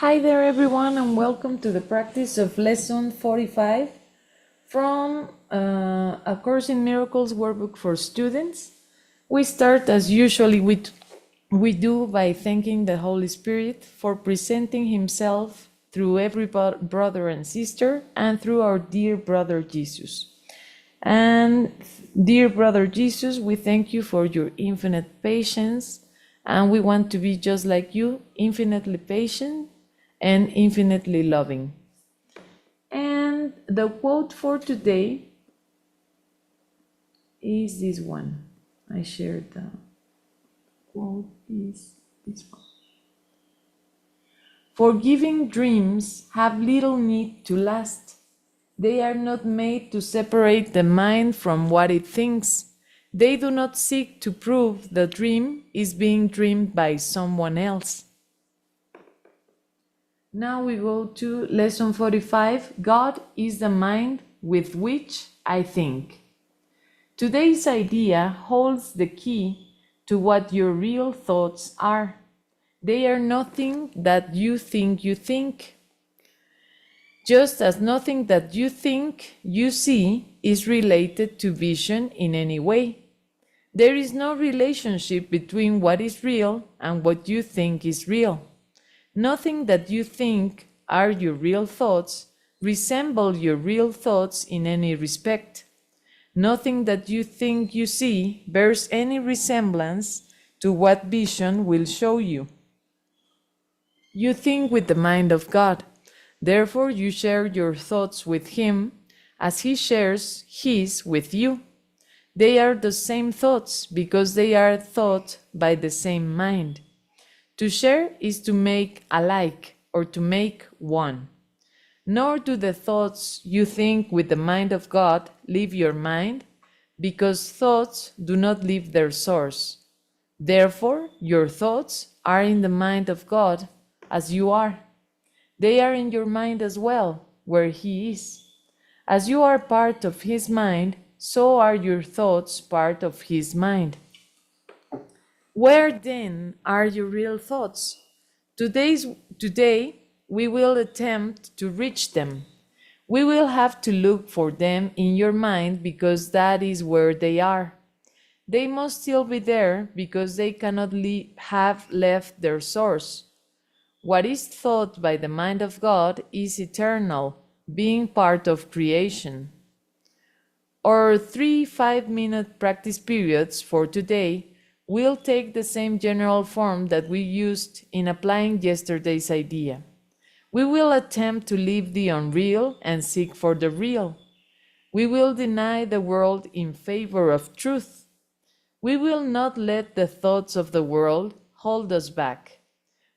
Hi there everyone and welcome to the practice of lesson 45 from A Course in Miracles workbook for students. We start as usually we do by thanking the Holy Spirit for presenting himself through every brother and sister and through our dear brother Jesus. And dear brother Jesus, we thank you for your infinite patience, and we want to be just like you, infinitely patient and infinitely loving. And the quote for today is this one. I shared the quote is this one. Forgiving dreams have little need to last. They are not made to separate the mind from what it thinks. They do not seek to prove the dream is being dreamed by someone else. Now we go to lesson 45. God is the mind with which I think. Today's idea holds the key to what your real thoughts are. They are nothing that you think you think. Just as nothing that you think you see is related to vision in any way. There is no relationship between what is real and what you think is real. Nothing that you think are your real thoughts resemble your real thoughts in any respect. Nothing that you think you see bears any resemblance to what vision will show you. You think with the mind of God. Therefore, you share your thoughts with Him as He shares His with you. They are the same thoughts because they are thought by the same mind. To share is to make alike or to make one. Nor do the thoughts you think with the mind of God leave your mind, because thoughts do not leave their source. Therefore, your thoughts are in the mind of God as you are. They are in your mind as well, where He is. As you are part of His mind, so are your thoughts part of His mind. Where then are your real thoughts? Today, we will attempt to reach them. We will have to look for them in your mind because that is where they are. They must still be there because they cannot have left their source. What is thought by the mind of God is eternal, being part of creation. Our 3 5-minute practice periods for today will take the same general form that we used in applying yesterday's idea. We will attempt to leave the unreal and seek for the real. We will deny the world in favor of truth. We will not let the thoughts of the world hold us back.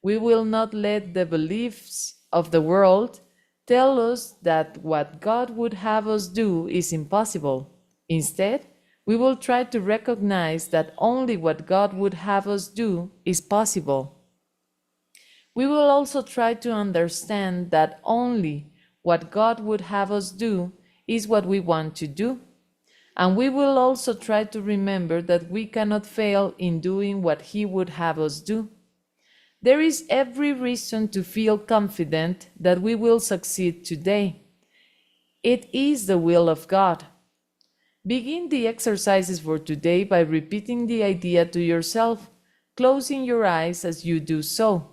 We will not let the beliefs of the world tell us that what God would have us do is impossible. Instead, we will try to recognize that only what God would have us do is possible. We will also try to understand that only what God would have us do is what we want to do. And we will also try to remember that we cannot fail in doing what He would have us do. There is every reason to feel confident that we will succeed today. It is the will of God. Begin the exercises for today by repeating the idea to yourself, closing your eyes as you do so.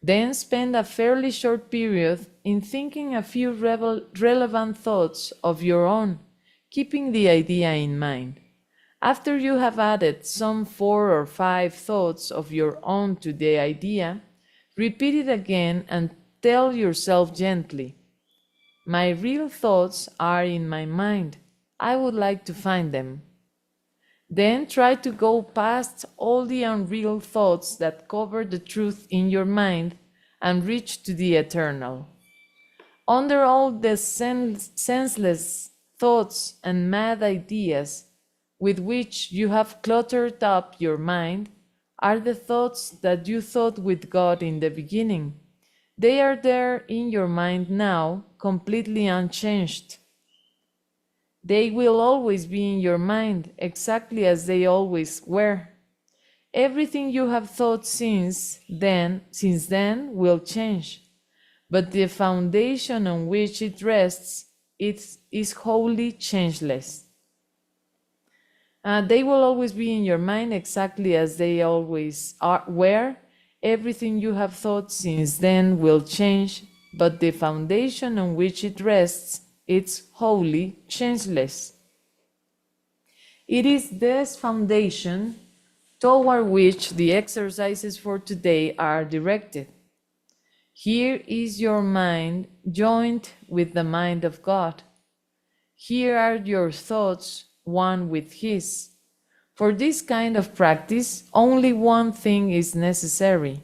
Then spend a fairly short period in thinking a few relevant thoughts of your own, keeping the idea in mind. After you have added some 4 or 5 thoughts of your own to the idea, repeat it again and tell yourself gently, "My real thoughts are in my mind. I would like to find them." Then try to go past all the unreal thoughts that cover the truth in your mind and reach to the eternal. Under all the senseless thoughts and mad ideas with which you have cluttered up your mind are the thoughts that you thought with God in the beginning. They are there in your mind now, completely unchanged. They will always be in your mind, exactly as they always were. Everything you have thought since then will change. but the foundation on which it rests is wholly changeless. They will always be in your mind exactly as they always were. Everything you have thought since then will change, but the foundation on which it rests, it's wholly changeless. It is this foundation toward which the exercises for today are directed. Here is your mind joined with the mind of God. Here are your thoughts one with His. For this kind of practice, only one thing is necessary.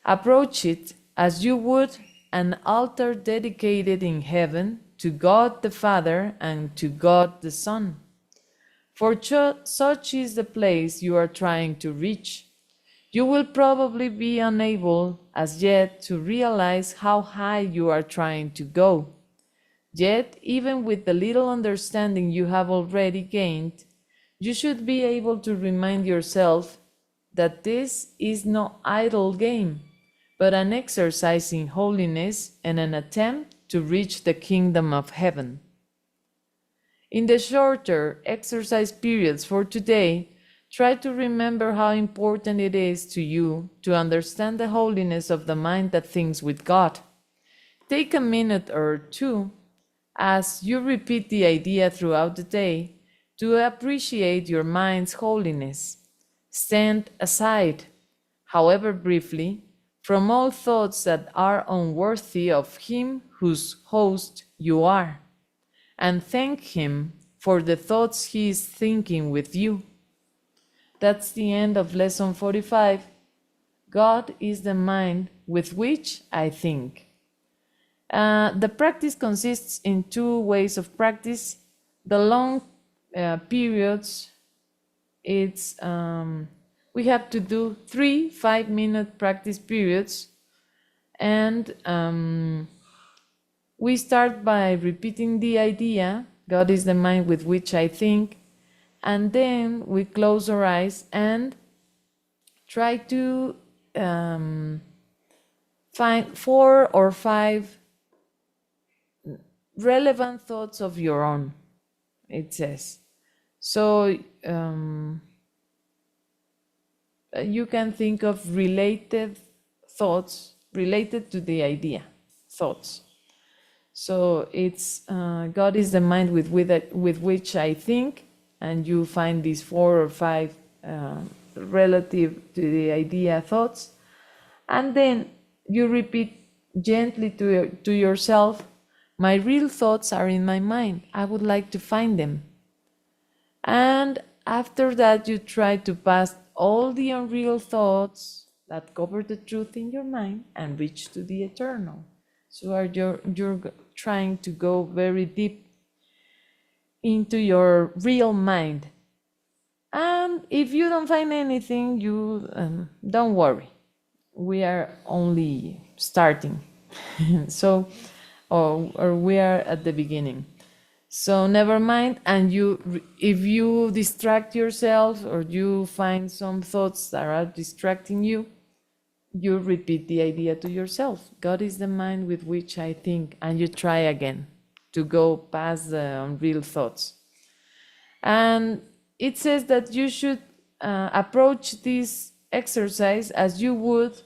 Approach it as you would an altar dedicated in heaven to God the Father and to God the Son. For such is the place you are trying to reach. You will probably be unable as yet to realize how high you are trying to go. Yet, even with the little understanding you have already gained, you should be able to remind yourself that this is no idle game, but an exercise in holiness and an attempt to reach the kingdom of heaven. In the shorter exercise periods for today, try to remember how important it is to you to understand the holiness of the mind that thinks with God. Take a minute or two as you repeat the idea throughout the day to appreciate your mind's holiness. Stand aside, however briefly, from all thoughts that are unworthy of Him whose host you are, and thank Him for the thoughts He is thinking with you. That's the end of lesson 45. God is the mind with which I think. The practice consists in two ways of practice. The long periods, it's we have to do 3 5-minute practice periods, and we start by repeating the idea, God is the mind with which I think, and then we close our eyes and try to find 4 or 5 relevant thoughts of your own, it says. So you can think of related thoughts related to the idea, thoughts. So it's God is the mind with which I think, and you find these 4 or 5 relative to the idea thoughts, and then you repeat gently to yourself, my real thoughts are in my mind, I would like to find them. And after that you try to pass all the unreal thoughts that cover the truth in your mind and reach to the eternal. So you're trying to go very deep into your real mind. And if you don't find anything, you don't worry. We are only starting. So, or we are at the beginning. So never mind. And if you distract yourself or you find some thoughts that are distracting you, you repeat the idea to yourself. God is the mind with which I think, and you try again to go past the unreal thoughts. And it says that you should approach this exercise as you would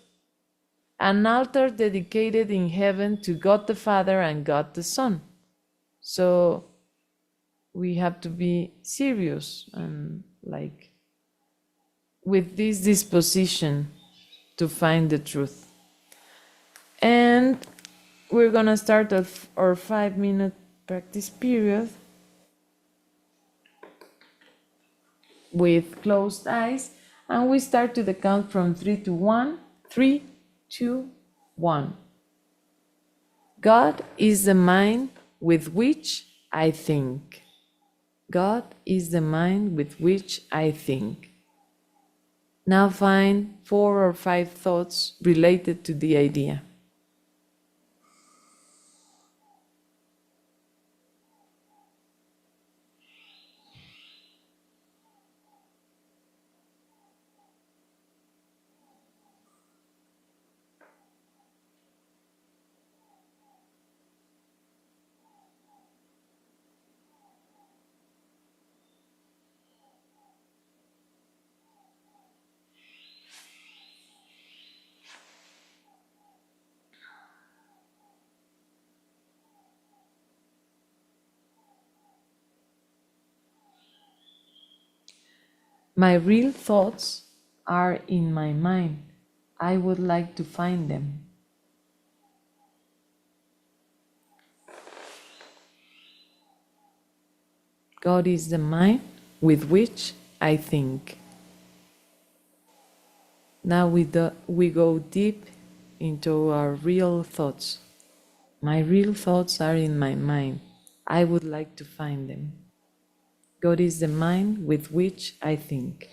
an altar dedicated in heaven to God the Father and God the Son. So we have to be serious and like with this disposition to find the truth. And we're gonna start our 5-minute practice period with closed eyes, and we start to the count from 3 to 1. 3, 2, 1. God is the mind with which I think. God is the mind with which I think. Now find 4 or 5 thoughts related to the idea. My real thoughts are in my mind. I would like to find them. God is the mind with which I think. Now we go deep into our real thoughts. My real thoughts are in my mind. I would like to find them. God is the mind with which I think.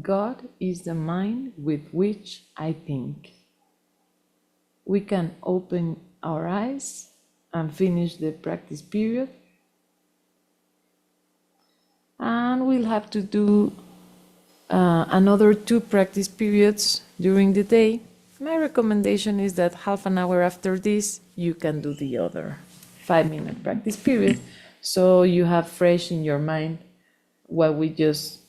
God is the mind with which I think. We can open our eyes and finish the practice period. And we'll have to do another 2 practice periods during the day. My recommendation is that half an hour after this, you can do the other 5-minute practice period. So you have fresh in your mind what we just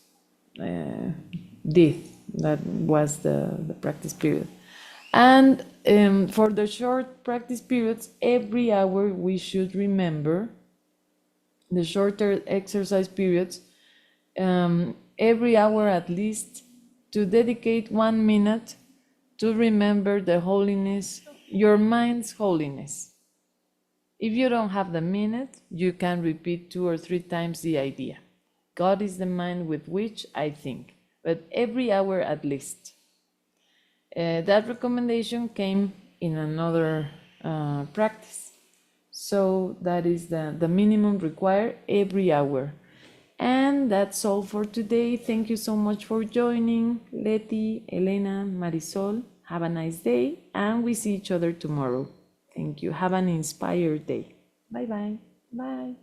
did. That was the practice period. And for the short practice periods, every hour we should remember the shorter exercise periods, every hour at least, to dedicate 1 minute to remember the holiness, your mind's holiness. If you don't have the minute, you can repeat 2 or 3 times the idea. God is the mind with which I think, but every hour at least. That recommendation came in another practice. So that is the minimum required every hour. And that's all for today. Thank you so much for joining. Leti, Elena, Marisol, have a nice day, and we see each other tomorrow. Thank you. Have an inspired day. Bye-bye. Bye.